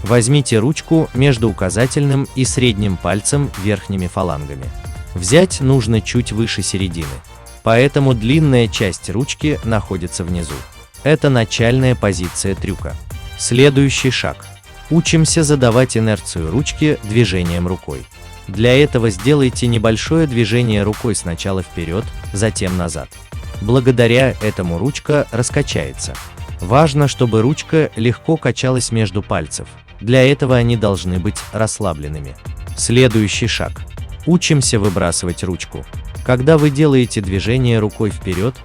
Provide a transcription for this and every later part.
Возьмите ручку между указательным и средним пальцем верхними фалангами. Взять нужно чуть выше середины, поэтому длинная часть ручки находится внизу. Это начальная позиция трюка. Следующий шаг. Учимся задавать инерцию ручки движением рукой. Для этого сделайте небольшое движение рукой сначала вперед, затем назад. Благодаря этому ручка раскачается. Важно, чтобы ручка легко качалась между пальцев. Для этого они должны быть расслабленными. Следующий шаг. Учимся выбрасывать ручку. Когда вы делаете движение рукой вперед,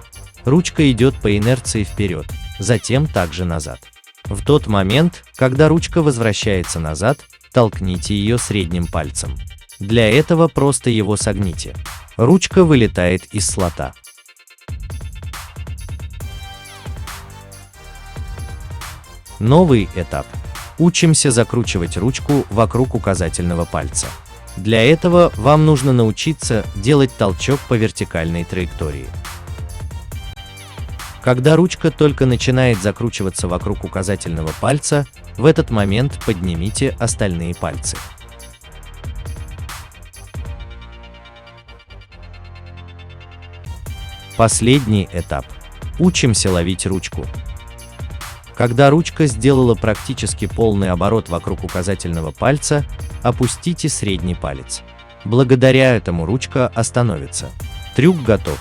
ручка идет по инерции вперед, затем также назад. В тот момент, когда ручка возвращается назад, толкните ее средним пальцем. Для этого просто его согните. Ручка вылетает из слота. Новый этап. Учимся закручивать ручку вокруг указательного пальца. Для этого вам нужно научиться делать толчок по вертикальной траектории. Когда ручка только начинает закручиваться вокруг указательного пальца, в этот момент поднимите остальные пальцы. Последний этап. Учимся ловить ручку. Когда ручка сделала практически полный оборот вокруг указательного пальца, опустите средний палец. Благодаря этому ручка остановится. Трюк готов.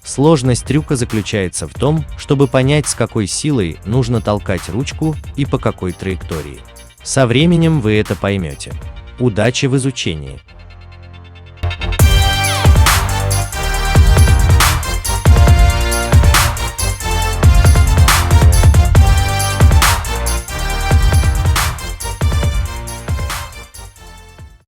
Сложность трюка заключается в том, чтобы понять, с какой силой нужно толкать ручку и по какой траектории. Со временем вы это поймете. Удачи в изучении!